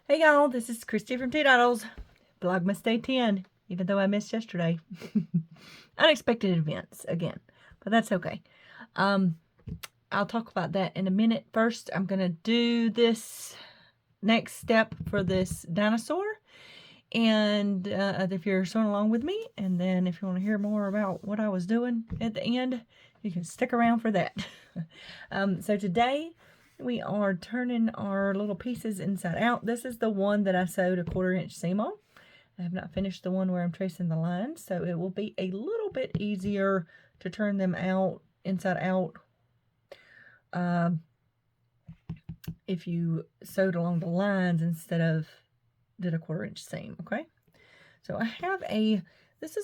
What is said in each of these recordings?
Hey y'all, this is Christy from Teadoddles. Vlogmas Day 10, even though I missed yesterday. Unexpected events again, but that's okay. I'll talk about that in a minute. First, I'm going to do this next step for this dinosaur. And if you're sewing along with me, and then if you want to hear more about what I was doing at the end, you can stick around for that. So today, we are turning our little pieces inside out. This is the one that I sewed a 1/4 inch seam on. I have not finished the one where I'm tracing the lines, so it will be a little bit easier to turn them out inside out if you sewed along the lines instead of did a 1/4 inch seam. Okay, so I have this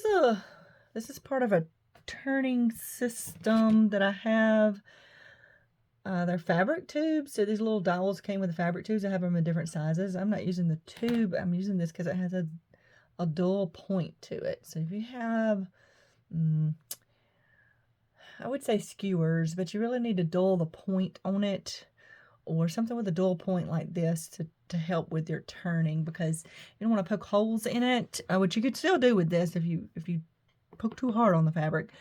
is part of a turning system that I have. They're fabric tubes, so these little dowels came with the fabric tubes. I have them in different sizes. I'm not using the tube. I'm using this because it has a dull point to it. So if you have, I would say skewers, but you really need to dull the point on it, or something with a dull point like this to help with your turning, because you don't want to poke holes in it, which you could still do with this if you poke too hard on the fabric.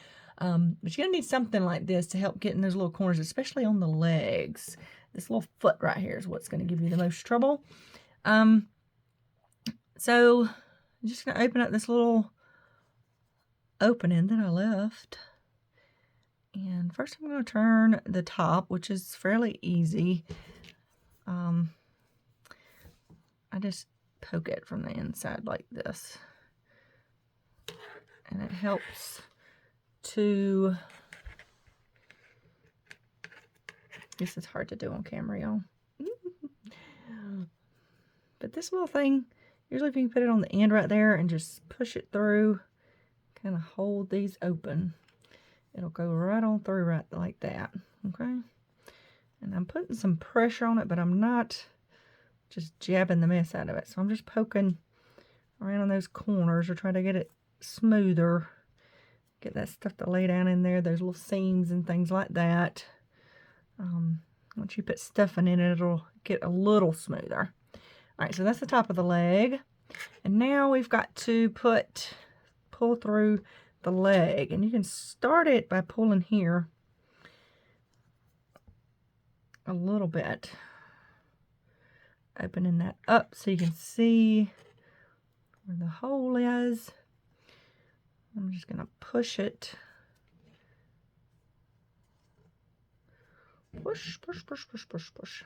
But you're going to need something like this to help get in those little corners, especially on the legs. This little foot right here is what's going to give you the most trouble. So I'm just going to open up this little opening that I left. And first I'm going to turn the top, which is fairly easy. I just poke it from the inside like this. And it helps to, this is hard to do on camera, y'all. But this little thing, usually if you can put it on the end right there and just push it through, kind of hold these open, it'll go right on through right like that, okay? And I'm putting some pressure on it, but I'm not just jabbing the mess out of it. So I'm just poking around on those corners or trying to get it smoother. Get that stuff to lay down in there, those little seams and things like that. Once you put stuffing in it, it'll get a little smoother. All right, so that's the top of the leg. And now we've got to pull through the leg. And you can start it by pulling here a little bit. Opening that up so you can see where the hole is. I'm just going to push it. Push, push, push, push, push, push.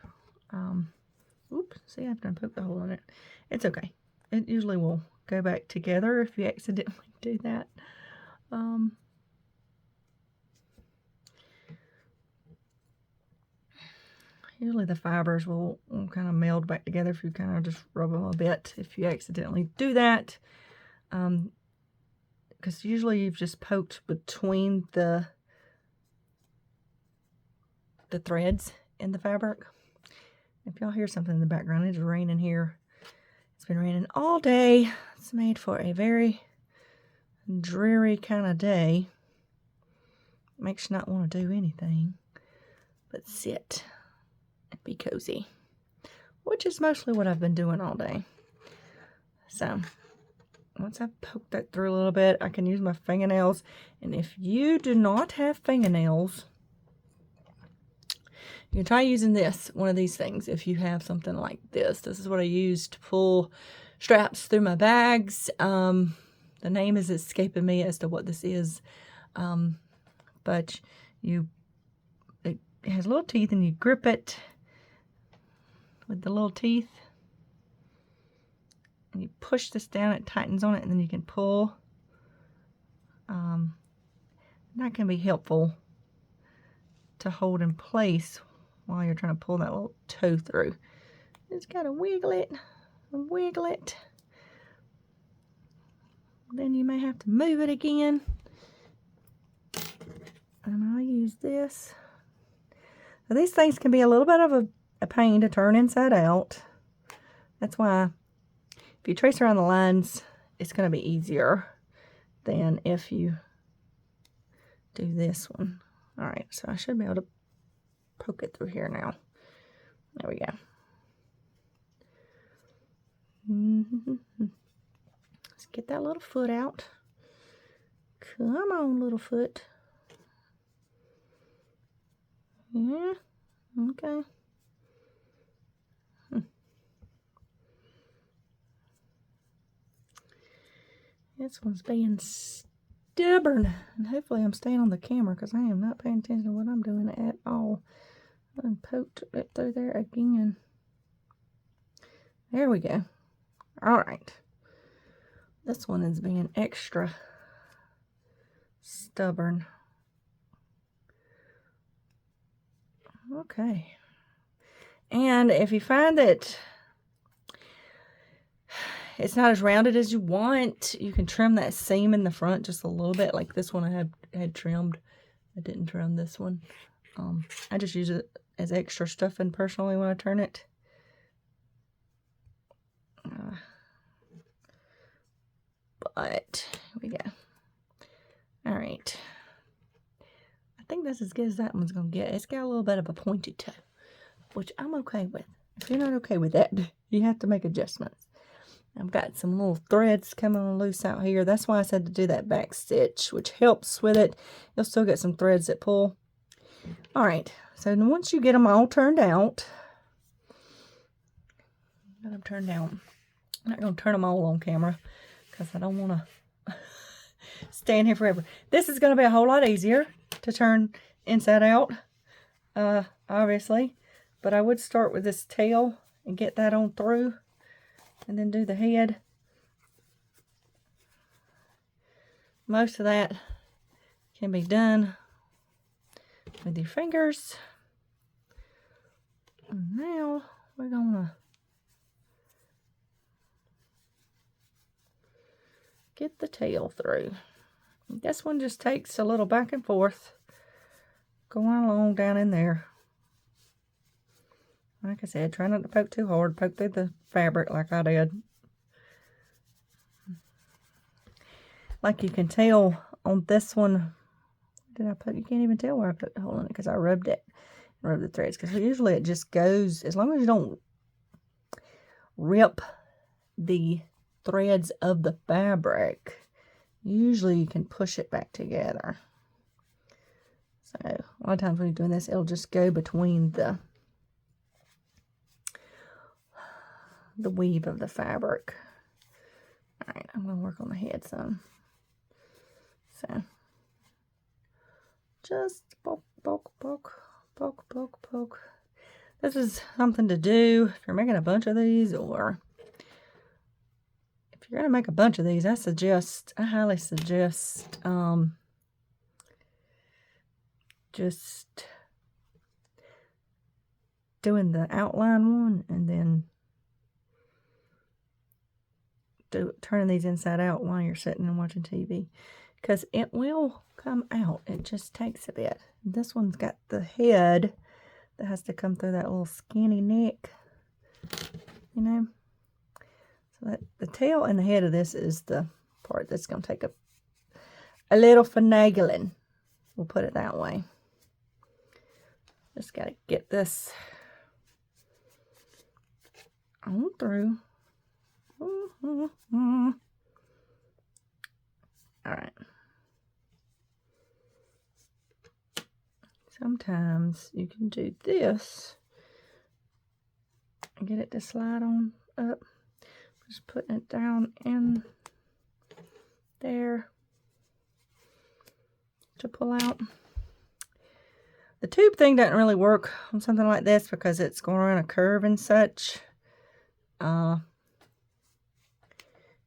Oops, see, I've done poked the hole in it. It's okay. It usually will go back together if you accidentally do that. Usually the fibers will kind of meld back together if you kind of just rub them a bit if you accidentally do that. Because usually you've just poked between the threads in the fabric. If y'all hear something in the background, it's raining here. It's been raining all day. It's made for a very dreary kind of day. Makes you not want to do anything but sit and be cozy, which is mostly what I've been doing all day. So once I've poked that through a little bit, I can use my fingernails. And if you do not have fingernails, you can try using one of these things if you have something like this. This is what I use to pull straps through my bags. The name is escaping me as to what this is. But it has little teeth and you grip it with the little teeth. And you push this down, it tightens on it, and then you can pull. That can be helpful to hold in place while you're trying to pull that little toe through. Just gotta wiggle it and wiggle it. Then you may have to move it again. And I'll use this. Now, these things can be a little bit of a pain to turn inside out. That's why if you trace around the lines, it's going to be easier than if you do this one. All right, so I should be able to poke it through here now. There we go. Let's get that little foot out. Come on, little foot. Yeah, okay. This one's being stubborn. And hopefully I'm staying on the camera because I am not paying attention to what I'm doing at all. And poked it through there again. There we go. Alright. This one is being extra stubborn. Okay. And if you find that it's not as rounded as you want, you can trim that seam in the front just a little bit. Like this one I had trimmed. I didn't trim this one. I just use it as extra stuffing personally when I turn it. But here we go. All right. I think that's as good as that one's going to get. It's got a little bit of a pointed toe, which I'm okay with. If you're not okay with that, you have to make adjustments. I've got some little threads coming loose out here. That's why I said to do that back stitch, which helps with it. You'll still get some threads that pull. All right. So once you get them all turned out, got them turned out. I'm not going to turn them all on camera because I don't want to stand here forever. This is going to be a whole lot easier to turn inside out, obviously. But I would start with this tail and get that on through. And then do the head. Most of that can be done with your fingers. And now we're gonna get the tail through. This one just takes a little back and forth, going along down in there. Like I said, try not to poke too hard. Poke through the fabric like I did. Like you can tell on this one, did I put? You can't even tell where I put the hole in it because I rubbed it. Rubbed the threads. Because usually it just goes, as long as you don't rip the threads of the fabric, usually you can push it back together. So a lot of times when you're doing this, it'll just go between the weave of the fabric. All right, I'm going to work on the head some. So, just poke, poke, poke, poke, poke, poke. This is something to do if you're making a bunch of these, or if you're going to make a bunch of these, I highly suggest just doing the outline one and then turning these inside out while you're sitting and watching TV, because it will come out. It just takes a bit. This one's got the head that has to come through that little skinny neck, you know. So that the tail and the head of this is the part that's going to take a little finagling. We'll put it that way. Just got to get this on through. All right. Sometimes you can do this and get it to slide on up. Just putting it down in there to pull out. The tube thing doesn't really work on something like this because it's going around a curve and such.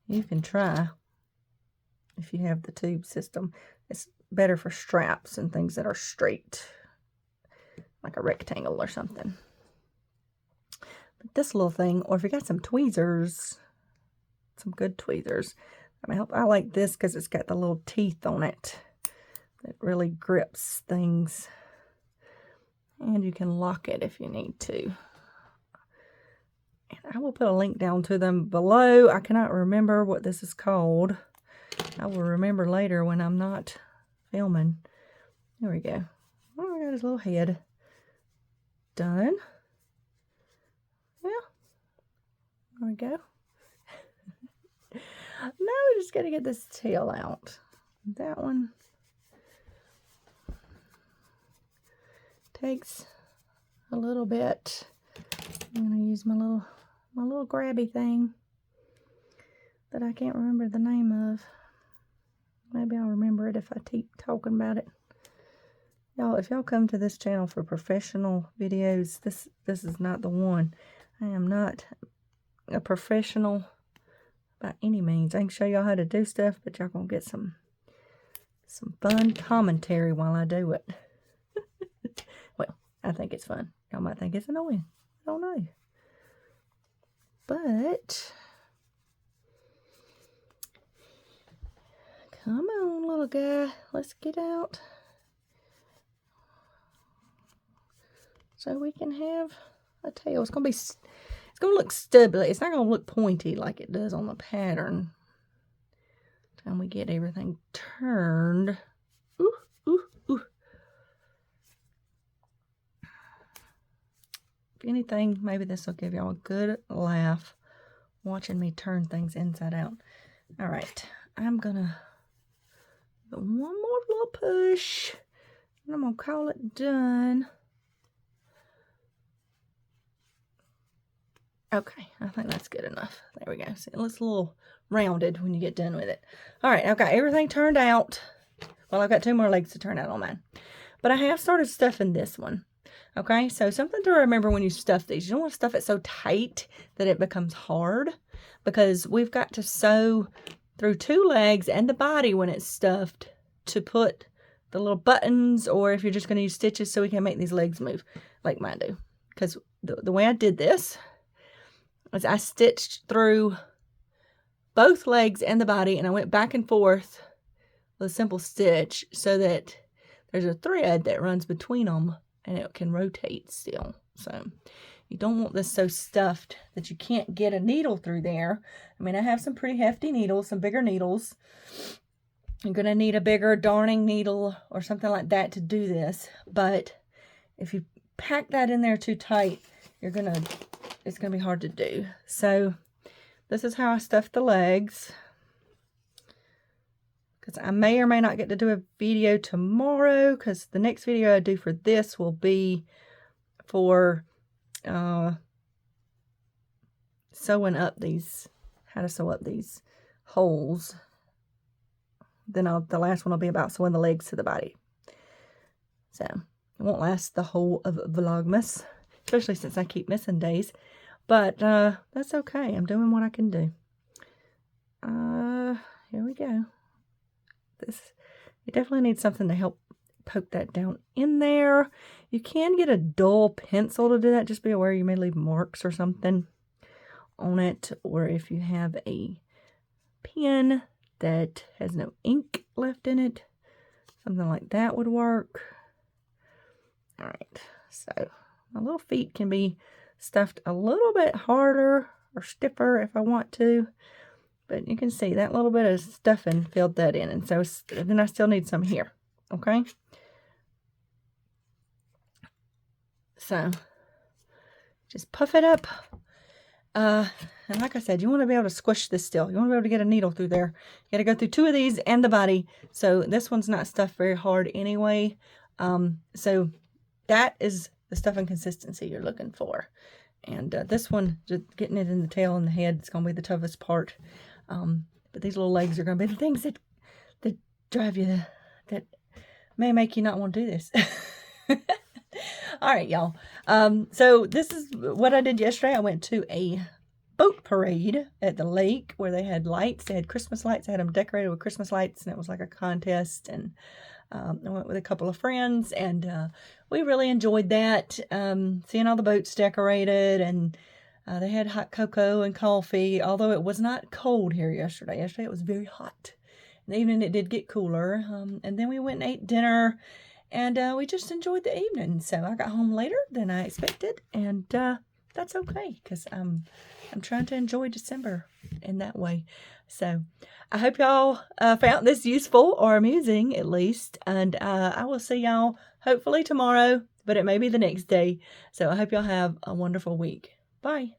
You can try if you have the tube system. It's better for straps and things that are straight, like a rectangle or something. But this little thing, or if you got some tweezers, some good tweezers, that may help. I like this because it's got the little teeth on it that really grips things. And you can lock it if you need to. And I will put a link down to them below. I cannot remember what this is called. I will remember later when I'm not filming. There we go. Oh, we got his little head done. Yeah. There we go. No, just got to get this tail out. That one takes a little bit. I'm going to use my little grabby thing that I can't remember the name of. Maybe I'll remember it if I keep talking about it. Y'all, if y'all come to this channel for professional videos, this is not the one. I am not a professional by any means. I can show y'all how to do stuff, but y'all gonna get some fun commentary while I do it. Well, I think it's fun. Y'all might think it's annoying. I don't know. But come on, little guy. Let's get out. So we can have a tail. It's gonna look stubbly. It's not gonna look pointy like it does on the pattern. Time we get everything turned. Ooh, ooh, ooh. If anything, maybe this will give y'all a good laugh watching me turn things inside out. All right, I'm gonna do one more little push, and I'm gonna call it done. Okay, I think that's good enough. There we go. See, it looks a little rounded when you get done with it. All right, I've got everything turned out. Well, I've got 2 more legs to turn out on mine. But I have started stuffing this one. Okay, so something to remember when you stuff these. You don't want to stuff it so tight that it becomes hard, because we've got to sew through 2 legs and the body when it's stuffed to put the little buttons, or if you're just going to use stitches so we can make these legs move like mine do. Because the way I did this is I stitched through both legs and the body, and I went back and forth with a simple stitch so that there's a thread that runs between them and it can rotate still. So you don't want this so stuffed that you can't get a needle through there. I mean, I have some pretty hefty needles, some bigger needles. You're going to need a bigger darning needle or something like that to do this. But if you pack that in there too tight, it's going to be hard to do. So this is how I stuff the legs. Because I may or may not get to do a video tomorrow, because the next video I do for this will be for sewing up these, how to sew up these holes. Then the last one will be about sewing the legs to the body. So it won't last the whole of Vlogmas, especially since I keep missing days. But that's okay. I'm doing what I can do. Here we go. You definitely need something to help poke that down in there. You can get a dull pencil to do that. Just be aware you may leave marks or something on it. Or if you have a pen that has no ink left in it, something like that would work. All right, so my little feet can be stuffed a little bit harder or stiffer if I want to. But you can see that little bit of stuffing filled that in. And so then I still need some here. Okay. So just puff it up. And like I said, you want to be able to squish this still. You want to be able to get a needle through there. You got to go through 2 of these and the body. So this one's not stuffed very hard anyway. So that is the stuffing consistency you're looking for. And this one, just getting it in the tail and the head, it's going to be the toughest part. But these little legs are going to be the things that drive you, that may make you not want to do this. All right, y'all. So this is what I did yesterday. I went to a boat parade at the lake where they had lights. They had Christmas lights. They had them decorated with Christmas lights, and it was like a contest. And I went with a couple of friends, and we really enjoyed that. Seeing all the boats decorated, and they had hot cocoa and coffee, although it was not cold here yesterday. Yesterday it was very hot. In the evening it did get cooler. And then we went and ate dinner, and we just enjoyed the evening. So I got home later than I expected, and that's okay, because I'm trying to enjoy December in that way. So I hope y'all found this useful or amusing at least. And I will see y'all hopefully tomorrow, but it may be the next day. So I hope y'all have a wonderful week. Bye.